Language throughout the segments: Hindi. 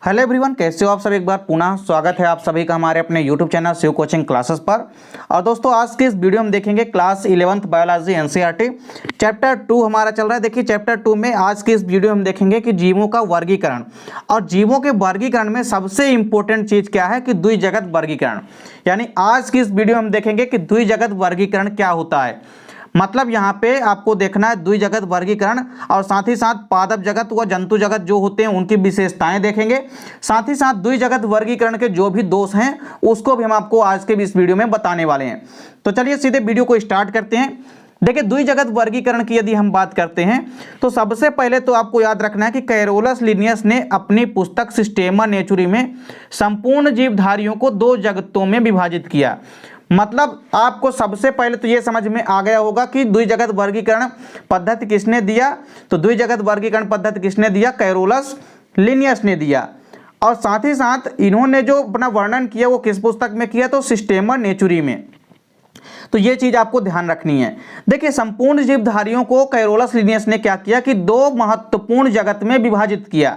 हेलो एवरीवन, कैसे हो आप सब। एक बार पुनः स्वागत है आप सभी का हमारे अपने YouTube channel Shiv coaching classes पर। और दोस्तों, आज के इस वीडियो में देखेंगे class 11th biology NCERT chapter 2 हमारा चल रहा है। देखिए, चैप्टर 2 में आज के इस वीडियो में हम देखेंगे कि जीवों का वर्गीकरण। और जीवों के वर्गीकरण में सबसे इंपॉर्टेंट चीज़ क्या है कि द्विजगत वर्गीकरण। यानी आज की इस वीडियो में हम देखेंगे कि द्विजगत वर्गीकरण क्या होता है। मतलब यहाँ पे आपको देखना है द्विजगत वर्गीकरण, और साथ ही साथ पादप जगत व जंतु जगत जो होते हैं उनकी विशेषताएं देखेंगे। साथ ही साथ द्विजगत वर्गीकरण के जो भी दोष हैं उसको भी हम आपको आज के इस वीडियो में बताने वाले हैं। तो चलिए सीधे वीडियो को स्टार्ट करते हैं। देखिए, द्विजगत वर्गीकरण की यदि हम बात करते हैं तो सबसे पहले तो आपको याद रखना है कि कैरोलस लिनियस ने अपनी पुस्तक सिस्टेमा नेचुरी में संपूर्ण जीवधारियों को दो जगतों में विभाजित किया। मतलब आपको सबसे पहले तो ये समझ में आ गया होगा कि द्विजगत वर्गीकरण पद्धति किसने दिया। तो द्विजगत वर्गीकरण पद्धति किसने दिया? कैरोलस लिनियस ने दिया। और साथ ही साथ इन्होंने जो अपना वर्णन किया वो किस पुस्तक में किया? तो सिस्टेमा नेचुरी में। तो ये चीज आपको ध्यान रखनी है। देखिए, संपूर्ण जीवधारियों को कैरोलस लिनियस ने क्या किया कि दो महत्वपूर्ण जगत में विभाजित किया,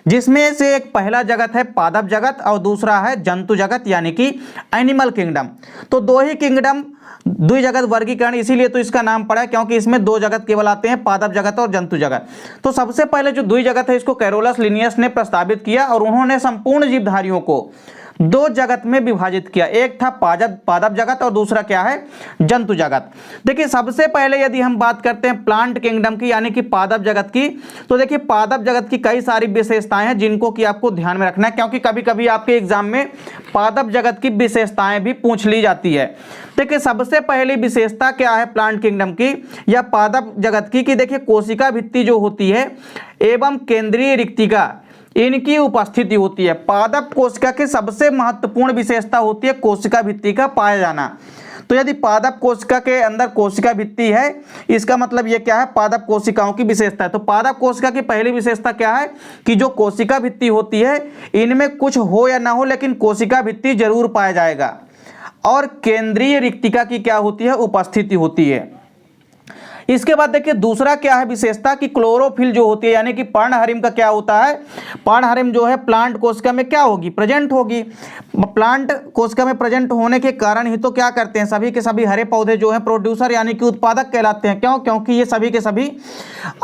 जिसमें से एक पहला जगत है पादप जगत और दूसरा है जंतु जगत यानी कि एनिमल किंगडम। तो दो ही किंगडम, द्विजगत वर्गीकरण, इसीलिए तो इसका नाम पड़ा है क्योंकि इसमें दो जगत केवल आते हैं, पादप जगत और जंतु जगत। तो सबसे पहले जो द्विजगत है इसको कैरोलस लिनियस ने प्रस्तावित किया और उन्होंने संपूर्ण जीवधारियों को दो जगत में विभाजित किया। एक था पादप जगत और दूसरा क्या है? जंतु जगत। देखिए, सबसे पहले यदि हम बात करते हैं प्लांट किंगडम की यानी कि पादप जगत की, तो देखिए पादप जगत की कई सारी विशेषताएं हैं जिनको कि आपको ध्यान में रखना है, क्योंकि कभी कभी आपके एग्जाम में पादप जगत की विशेषताएं भी पूछ ली जाती है। देखिए, सबसे पहली विशेषता क्या है प्लांट किंगडम की या पादप जगत की कि देखिए कोशिका भित्ति जो होती है एवं केंद्रीय रिक्तिका, इनकी उपस्थिति होती है। पादप कोशिका की सबसे महत्वपूर्ण विशेषता होती है कोशिका भित्ति का पाया जाना। तो यदि पादप कोशिका के अंदर कोशिका भित्ति है, इसका मतलब ये क्या है? पादप कोशिकाओं की विशेषता है। तो पादप कोशिका की पहली विशेषता क्या है कि जो कोशिका भित्ति होती है इनमें कुछ हो या ना हो लेकिन कोशिका भित्ति जरूर पाया जाएगा। और केंद्रीय रिक्तिका की क्या होती है? उपस्थिति होती है। इसके बाद देखिए दूसरा क्या है विशेषता कि क्लोरोफिल जो होती है यानी कि पर्णहरिम का क्या होता है? पर्णहरिम जो है प्लांट कोशिका में क्या होगी? प्रेजेंट होगी। प्लांट कोशिका में प्रेजेंट होने के कारण ही तो क्या करते हैं सभी के सभी हरे पौधे जो हैं प्रोड्यूसर यानी कि उत्पादक कहलाते हैं। क्यों? क्योंकि ये सभी के सभी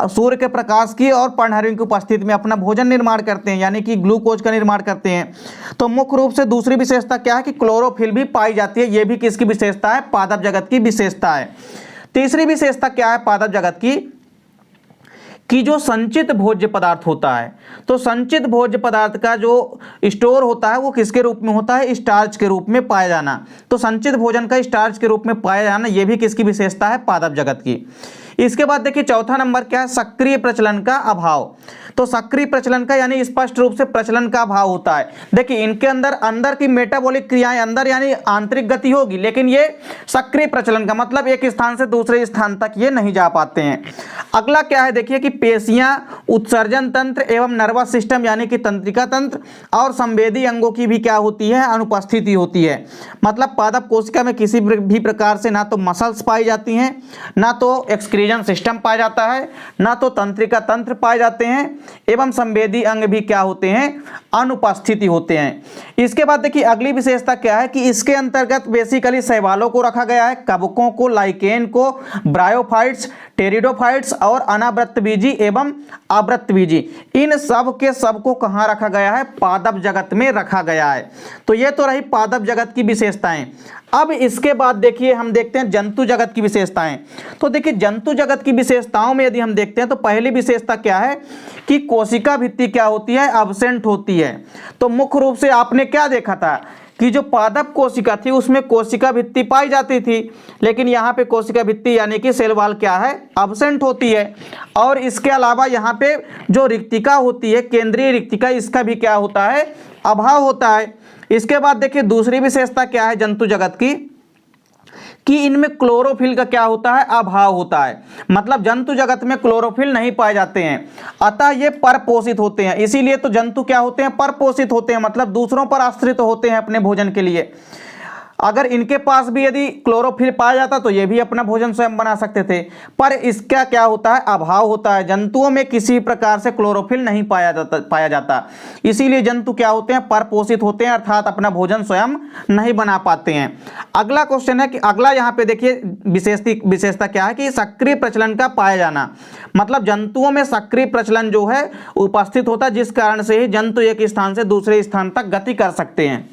सूर्य के प्रकाश की और पर्णहरिम की उपस्थिति में अपना भोजन निर्माण करते हैं यानी कि ग्लूकोज का निर्माण करते हैं। तो मुख्य रूप से दूसरी विशेषता क्या है कि क्लोरोफिल भी पाई जाती है। ये भी किसकी विशेषता है? पादप जगत की विशेषता है। तीसरी विशेषता क्या है पादप जगत की कि जो संचित भोज्य पदार्थ होता है, तो संचित भोज्य पदार्थ का जो स्टोर होता है वो किसके रूप में होता है? स्टार्च के रूप में पाया जाना। तो संचित भोजन का स्टार्च के रूप में पाया जाना, ये भी किसकी विशेषता है? पादप जगत की। इसके बाद देखिए चौथा नंबर क्या है? सक्रिय प्रचलन का अभाव। तो सक्रिय प्रचलन का यानी स्पष्ट रूप से प्रचलन का अभाव होता है। देखिए इनके अंदर की मेटाबॉलिक क्रियाएं अंदर यानी आंतरिक गति होगी, लेकिन ये सक्रिय प्रचलन का मतलब एक स्थान से दूसरे स्थान तक ये नहीं जा पाते हैं। अगला क्या है? देखिए कि पेशियां, उत्सर्जन तंत्र एवं नर्वस सिस्टम यानी कि तंत्रिका तंत्र और संवेदी अंगों की भी क्या होती है? अनुपस्थिति होती है। मतलब पादप कोशिका में किसी भी प्रकार से ना तो मसल्स पाई जाती हैं, ना तो एक्सक्रीजन सिस्टम पाया जाता है, ना तो तंत्रिका तंत्र पाए जाते हैं एवं संवेदी अंग भी क्या होते हैं? अनुपस्थिति होते हैं। इसके बाद देखिए अगली विशेषता क्या है कि इसके अंतर्गत बेसिकली शैवालों को रखा गया है, कवकों को, लाइकेन को, ब्रायोफाइट्स, टेरिडोफाइट्स और अनावृतबीजी एवं आवृतबीजी, इन सब के सब को कहाँ रखा गया है? पादप जगत में रखा गया है। तो ये तो रही पादप जगत की विशेषताएं। अब इसके बाद देखिए हम देखते हैं जंतु जगत की विशेषताएं। तो देखिए जंतु जगत की विशेषताओं में यदि हम देखते हैं तो पहली विशेषता क्या है कि कोशिका भित्ति क्या होती है? एब्सेंट होती है। तो मुख्य रूप से आपने क्या देखा था कि जो पादप कोशिका थी उसमें कोशिका भित्ति पाई जाती थी, लेकिन यहाँ पे कोशिका भित्ति यानी कि सेल वॉल क्या है? एब्सेंट होती है। और इसके अलावा यहाँ पे जो रिक्तिका होती है, केंद्रीय रिक्तिका, इसका भी क्या होता है? अभाव होता है। इसके बाद देखिए दूसरी विशेषता क्या है जंतु जगत की कि इनमें क्लोरोफिल का क्या होता है? अभाव होता है। मतलब जंतु जगत में क्लोरोफिल नहीं पाए जाते हैं, अतः ये परपोषित होते हैं। इसीलिए तो जंतु क्या होते हैं? परपोषित होते हैं, मतलब दूसरों पर आश्रित होते हैं अपने भोजन के लिए। अगर इनके पास भी यदि क्लोरोफिल पाया जाता तो ये भी अपना भोजन स्वयं बना सकते थे, पर इसका क्या होता है, अभाव होता है। जंतुओं में किसी प्रकार से क्लोरोफिल नहीं पाया जाता, इसीलिए जंतु क्या होते हैं, परपोषित होते हैं, अर्थात अपना भोजन स्वयं नहीं बना पाते हैं। अगला क्वेश्चन है कि अगला यहाँ पे देखिए विशेषता क्या है कि सक्रिय प्रचलन का पाया जाना, मतलब जंतुओं में सक्रिय प्रचलन जो है उपस्थित होता है, जिस कारण से ही जंतु एक स्थान से दूसरे स्थान तक गति कर सकते हैं।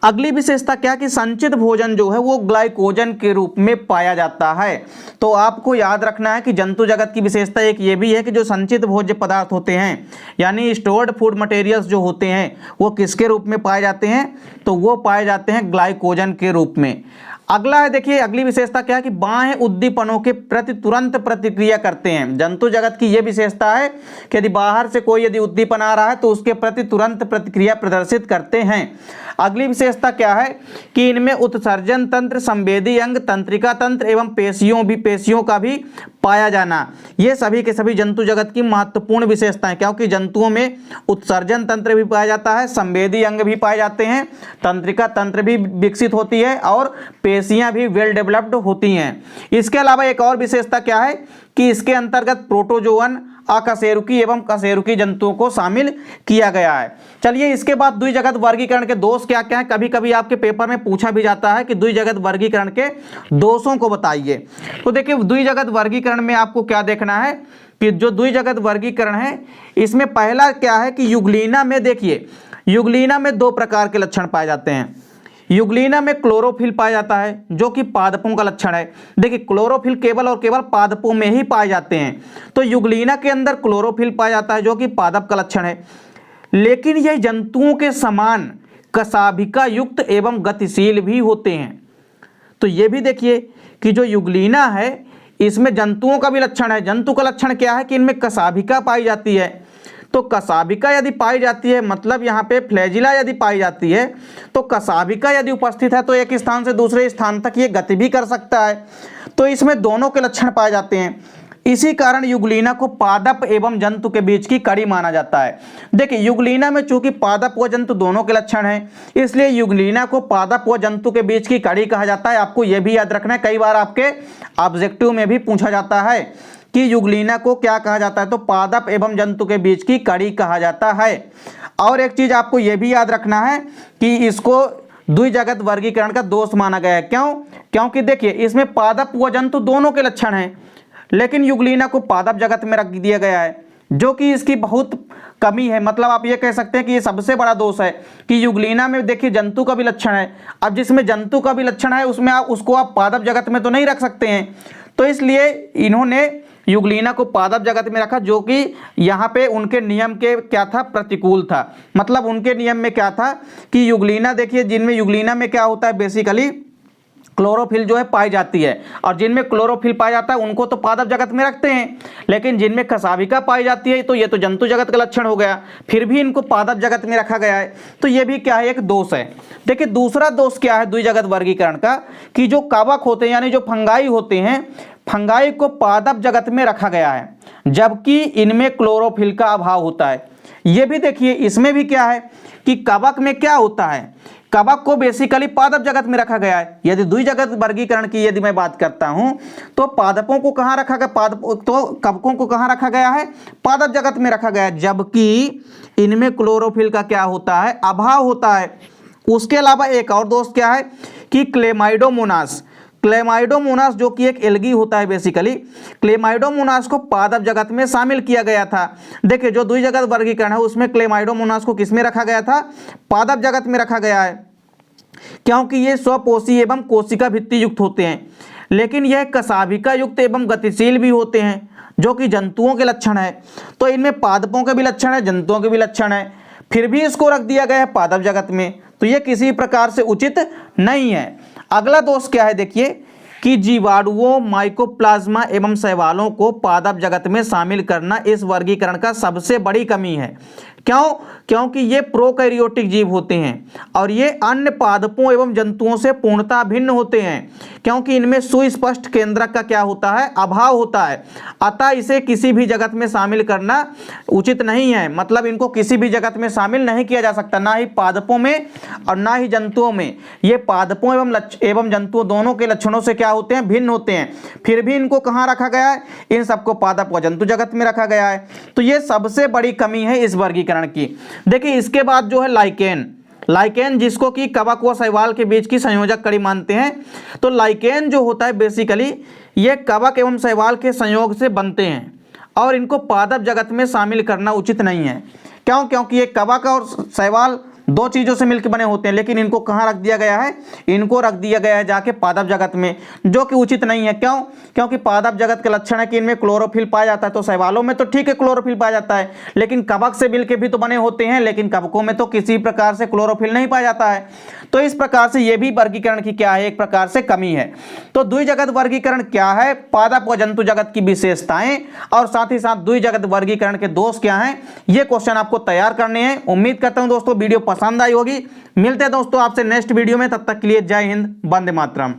अगली विशेषता क्या कि संचित भोजन जो है वो ग्लाइकोजन के रूप में पाया जाता है। तो आपको याद रखना है कि जंतु जगत की विशेषता एक ये भी है कि जो संचित भोज्य पदार्थ होते हैं यानी स्टोर्ड फूड मटेरियल्स जो होते हैं वो किसके रूप में पाए जाते हैं, तो वो पाए जाते हैं ग्लाइकोजन के रूप में। अगला है देखिए, अगली विशेषता क्या है कि बाह्य उद्दीपनों के प्रति तुरंत प्रतिक्रिया करते हैं। जंतु जगत की यह विशेषता है कि यदि बाहर से कोई यदि उद्दीपन आ रहा है तो उसके प्रति तुरंत प्रतिक्रिया प्रदर्शित करते हैं। अगली विशेषता क्या है कि इनमें उत्सर्जन तंत्र, संवेदी अंग, तंत्रिका तंत्र एवं पेशियों का भी पाया जाना, ये सभी के सभी जंतु जगत की महत्वपूर्ण विशेषताएं, क्योंकि जंतुओं में उत्सर्जन तंत्र भी पाया जाता है, संवेदी अंग भी पाए जाते हैं, तंत्रिका तंत्र भी विकसित होती है और पेशियां भी वेल डेवलप्ड होती हैं। इसके अलावा एक और विशेषता क्या है कि इसके अंतर्गत प्रोटोजोअन, अकशेरुकी एवं कशेरुकी जंतुओं को शामिल किया गया है। चलिए इसके बाद द्विजगत वर्गीकरण के दोष क्या क्या है, कभी कभी आपके पेपर में पूछा भी जाता है कि द्विजगत वर्गीकरण के दोषों को बताइए। तो देखिए द्विजगत वर्गीकरण में आपको क्या देखना है कि जो द्विजगत वर्गीकरण है इसमें पहला क्या है कि युग्लिना में, देखिए युग्लिना में दो प्रकार के लक्षण पाए जाते हैं। युग्लिना में क्लोरोफिल पाया जाता है जो कि पादपों का लक्षण है। देखिए क्लोरोफिल केवल और केवल पादपों में ही पाए जाते हैं, तो युग्लिना के अंदर क्लोरोफिल पाया जाता है जो कि पादप का लक्षण है, लेकिन यह जंतुओं के समान कशाभिका युक्त एवं गतिशील भी होते हैं। तो ये भी देखिए कि जो युग्लिना है इसमें जंतुओं का भी लक्षण है। जंतु का लक्षण क्या है कि इनमें कशाभिका पाई जाती है, तो कशाभिका यदि पाई जाती है मतलब यहाँ पे फ्लैजिला यदि पाई जाती है तो कशाभिका यदि उपस्थित है तो एक स्थान से दूसरे स्थान तक ये गति भी कर सकता है। तो इसमें दोनों के लक्षण पाए जाते हैं, इसी कारण युग्लिना को पादप एवं जंतु के बीच की कड़ी माना जाता है। देखिए युग्लिना में चूंकि पादप व जंतु दोनों के लक्षण हैं इसलिए युग्लिना को पादप व जंतु के बीच की कड़ी कहा जाता है। आपको यह भी याद रखना है, कई बार आपके ऑब्जेक्टिव में भी पूछा जाता है कि युग्लिना को क्या कहा जाता है, तो पादप एवं जंतु के बीच की कड़ी कहा जाता है। और एक चीज आपको यह भी याद रखना है कि इसको द्विजगत वर्गीकरण का दोष माना गया है। क्यों? क्योंकि देखिए इसमें पादप व जंतु दोनों के लक्षण हैं, लेकिन युग्लिना को पादप जगत में रख दिया गया है जो कि इसकी बहुत कमी है। मतलब आप ये कह सकते हैं कि ये सबसे बड़ा दोष है कि युग्लिना में देखिए जंतु का भी लक्षण है, अब जिसमें जंतु का भी लक्षण है उसमें उसको आप पादप जगत में तो नहीं रख सकते हैं, तो इसलिए इन्होंने युग्लिना को पादप जगत में रखा जो कि यहाँ पे उनके नियम के क्या था, प्रतिकूल था। मतलब उनके नियम में क्या था कि युग्लिना, देखिए जिनमें युग्लिना में क्या होता है बेसिकली क्लोरोफिल जो है पाई जाती है, और जिनमें क्लोरोफिल पाया जाता है उनको तो पादप जगत में रखते हैं, लेकिन जिनमें कशाभिका पाई जाती है तो ये तो जंतु जगत का लक्षण हो गया, फिर भी इनको पादप जगत में रखा गया है। तो ये भी क्या है, एक दोष है। देखिए दूसरा दोष क्या है द्विजगत वर्गीकरण का कि जो कवक होते हैं यानी जो फंगाई होते हैं, फंगाई को पादप जगत में रखा गया है जबकि इनमें क्लोरोफिल का अभाव होता है। ये भी देखिए इसमें भी क्या है कि कवक में क्या होता है, कवक को बेसिकली पादप जगत में रखा गया है। यदि द्विजगत वर्गीकरण की यदि मैं बात करता हूं तो पादपों को कहां रखा गया, तो कवकों को कहां रखा गया है, पादप जगत में रखा गया है, जबकि इनमें क्लोरोफिल का क्या होता है, अभाव होता है। उसके अलावा एक और दोष क्या है कि क्लेमाइडोमोनास जो कि एक एल्गी होता है, बेसिकली क्लेमाइडोमोनास को पादप जगत में शामिल किया गया था। देखिए जो द्विजगत वर्गीकरण है उसमें क्लेमाइडोमोनास को किसमें रखा गया था, पादप जगत में रखा गया है, क्योंकि ये स्वपोषी एवं कोशिका भित्ति युक्त होते हैं, लेकिन यह कशाभिका युक्त एवं गतिशील भी होते हैं जो कि जंतुओं के लक्षण है। तो इनमें पादपों के भी लक्षण है, जंतुओं के भी लक्षण है, फिर भी इसको रख दिया गया है पादप जगत में, तो यह किसी प्रकार से उचित नहीं है। अगला दोष क्या है देखिए कि जीवाणुओं, माइकोप्लाज्मा एवं शैवालों को पादप जगत में शामिल करना इस वर्गीकरण का सबसे बड़ी कमी है। क्यों? क्योंकि ये प्रोकैरियोटिक जीव होते हैं और ये अन्य पादपों एवं जंतुओं से पूर्णतः भिन्न होते हैं, क्योंकि इनमें सुस्पष्ट केंद्रक का क्या होता है? अभाव होता है। अतः इसे किसी भी जगत में शामिल करना उचित नहीं है, मतलब इनको किसी भी जगत में शामिल नहीं किया जा सकता, ना ही पादपों में और ना ही जंतुओं में। ये पादपों एवं जंतुओं दोनों के लक्षणों से क्या होते हैं? भिन्न होते हैं। फिर भी इनको कहाँ रखा गया है? इन सबको पादप व जंतु जगत में रखा गया है। तो ये सबसे बड़ी कमी है इस वर्गीकरण की। देखिए इसके बाद जो है लाइकेन जिसको कि कवक व शैवाल के बीच की संयोजक कड़ी मानते हैं। तो लाइकेन जो होता है बेसिकली ये कवक एवं शैवाल के संयोग से बनते हैं और इनको पादप जगत में शामिल करना उचित नहीं है। क्यों? क्योंकि ये कवक और शैवाल दो चीजों से मिलकर बने होते हैं, लेकिन इनको कहाँ रख दिया गया है? इनको रख दिया गया है जाके पादप जगत में, जो कि उचित नहीं है। क्यों? क्योंकि पादप जगत का लक्षण है कि इनमें क्लोरोफिल पाया जाता है। तो शैवालों में तो ठीक है क्लोरोफिल पाया जाता है, लेकिन कवक से मिलकर भी तो बने होते हैं, लेकिन कवकों में तो किसी प्रकार से क्लोरोफिल नहीं पाया जाता है। तो इस प्रकार से ये भी वर्गीकरण की क्या है? एक प्रकार से कमी है। तो द्विजगत वर्गीकरण क्या है? पादप व जंतु जगत की विशेषताएं और साथ ही साथ द्विजगत वर्गीकरण के दोष क्या हैं, ये क्वेश्चन आपको तैयार करने हैं। उम्मीद करता हूं दोस्तों वीडियो पसंद आई होगी। मिलते हैं दोस्तों आपसे नेक्स्ट वीडियो में, तब तक के लिए जय हिंद, वंदे मातरम।